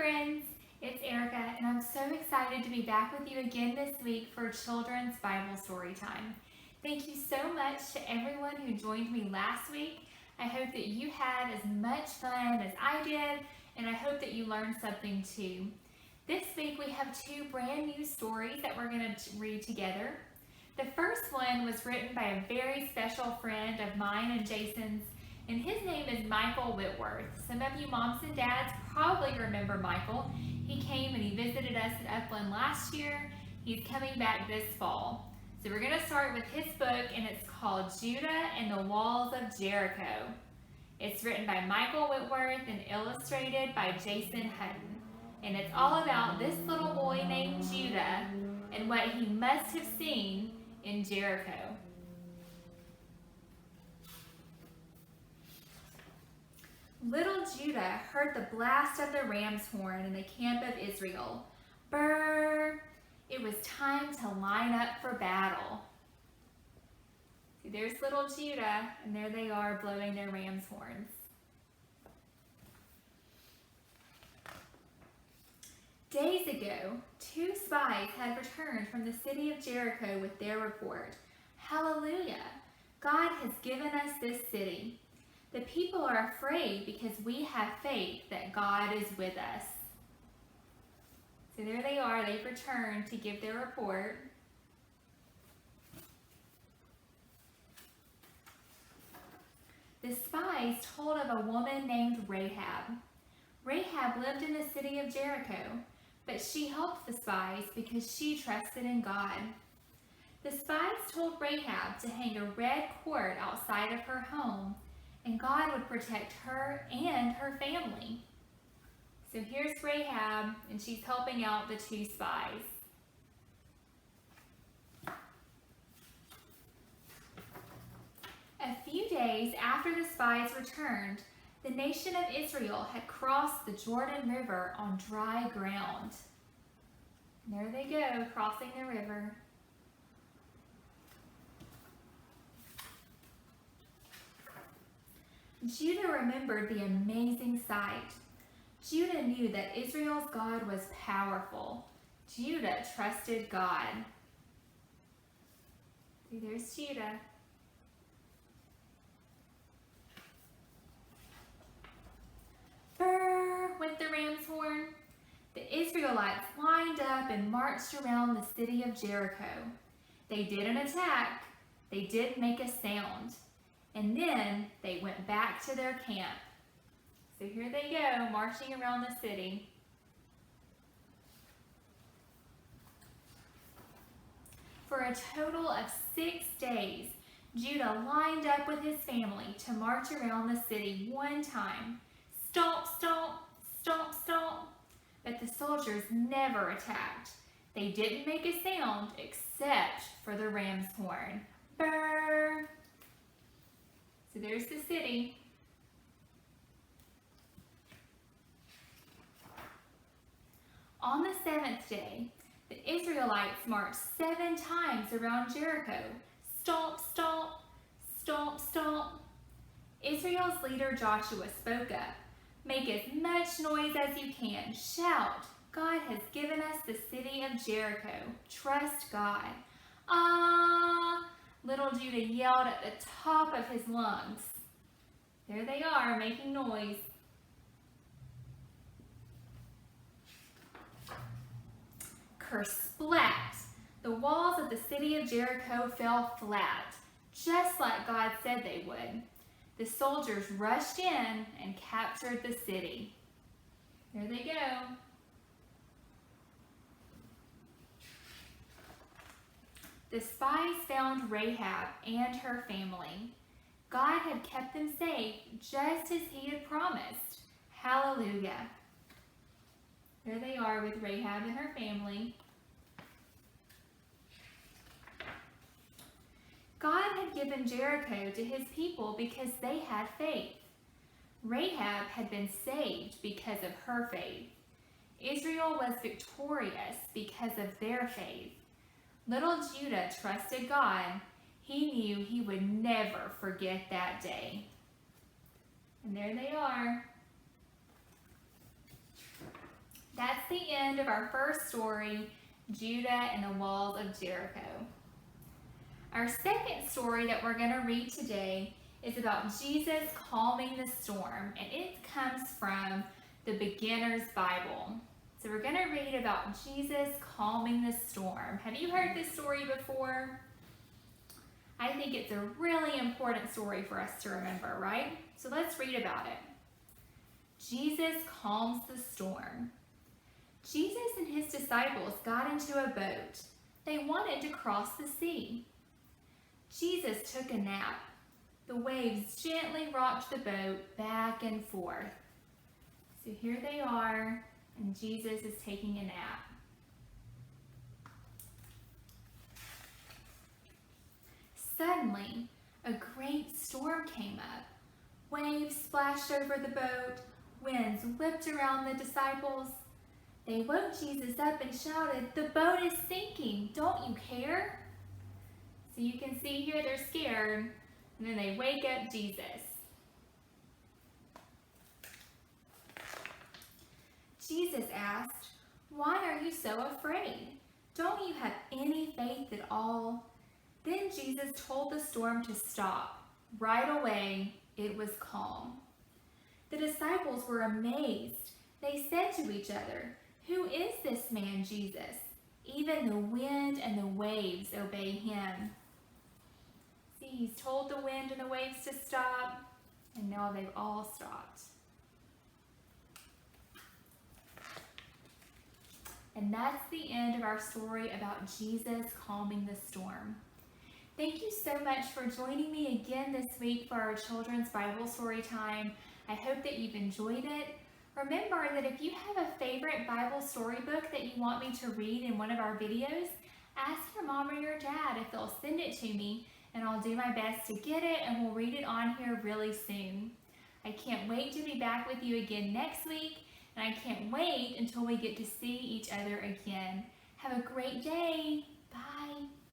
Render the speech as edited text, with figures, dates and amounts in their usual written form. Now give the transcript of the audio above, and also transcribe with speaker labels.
Speaker 1: friends, it's Erica, and I'm so excited to be back with you again this week for Children's Bible Story Time. Thank you so much to everyone who joined me last week. I hope that you had as much fun as I did, and I hope that you learned something too. This week we have two brand new stories that we're going to read together. The first one was written by a very special friend of mine and Jason's, and his name is Michael Whitworth. Some of you moms and dads probably remember Michael. He came and he visited us at Upland last year. He's coming back this fall. So we're going to start with his book, and it's called Judah and the Walls of Jericho. It's written by Michael Whitworth and illustrated by Jason Hutton. And it's all about this little boy named Judah and what he must have seen in Jericho. Little Judah heard the blast of the ram's horn in the camp of Israel. Brrr! It was time to line up for battle. See, there's little Judah, and there they are blowing their ram's horns. Days ago, 2 spies had returned from the city of Jericho with their report. Hallelujah! God has given us this city. The people are afraid because we have faith that God is with us. So there they are, they've returned to give their report. The spies told of a woman named Rahab. Rahab lived in the city of Jericho, but she helped the spies because she trusted in God. The spies told Rahab to hang a red cord outside of her home, and God would protect her and her family. So here's Rahab, and she's helping out the 2 spies. A few days after the spies returned, the nation of Israel had crossed the Jordan River on dry ground. And there they go, crossing the river. Judah remembered the amazing sight. Judah knew that Israel's God was powerful. Judah trusted God. See, there's Judah. Brrr, went the ram's horn. The Israelites lined up and marched around the city of Jericho. They didn't attack. They didn't make a sound. And then they went back to their camp. So here they go, marching around the city. For a total of 6 days, Judah lined up with his family to march around the city one time. Stomp, stomp, stomp, stomp. But the soldiers never attacked. They didn't make a sound except for the ram's horn. Brrr! So there's the city. On the 7th day, the Israelites marched 7 times around Jericho. Stomp, stomp, stomp, stomp. Israel's leader Joshua spoke up. Make as much noise as you can. Shout, God has given us the city of Jericho. Trust God. Ah! Little Judah yelled at the top of his lungs. There they are, making noise. Kersplat! The walls of the city of Jericho fell flat, just like God said they would. The soldiers rushed in and captured the city. There they go. The spies found Rahab and her family. God had kept them safe just as he had promised. Hallelujah. There they are with Rahab and her family. God had given Jericho to his people because they had faith. Rahab had been saved because of her faith. Israel was victorious because of their faith. Little Judah trusted God. He knew he would never forget that day. And there they are. the end of our first story, Judah and the walls of Jericho. Our second story that we're going to read today is about Jesus calming the storm, and it comes from the Beginner's Bible. So we're going to read about Jesus calming the storm. Have you heard this story before? I think it's a really important story for us to remember, right? So let's read about it. Jesus calms the storm. Jesus and his disciples got into a boat. They wanted to cross the sea. Jesus took a nap. The waves gently rocked the boat back and forth. So here they are, and Jesus is taking a nap. Suddenly, a great storm came up. Waves splashed over the boat. Winds whipped around the disciples. They woke Jesus up and shouted, "The boat is sinking. Don't you care?" So you can see here they're scared, and then they wake up Jesus. Jesus asked, "Why are you so afraid? Don't you have any faith at all?" Then Jesus told the storm to stop. Right away, it was calm. The disciples were amazed. They said to each other, "Who is this man, Jesus? Even the wind and the waves obey him." See, he's told the wind and the waves to stop, and now they've all stopped. And that's the end of our story about Jesus calming the storm. Thank you so much for joining me again this week for our children's Bible story time. I hope that you've enjoyed it. Remember that if you have a favorite Bible storybook that you want me to read in one of our videos, ask your mom or your dad if they'll send it to me, and I'll do my best to get it, and we'll read it on here really soon. I can't wait to be back with you again next week, and I can't wait until we get to see each other again. Have a great day. Bye.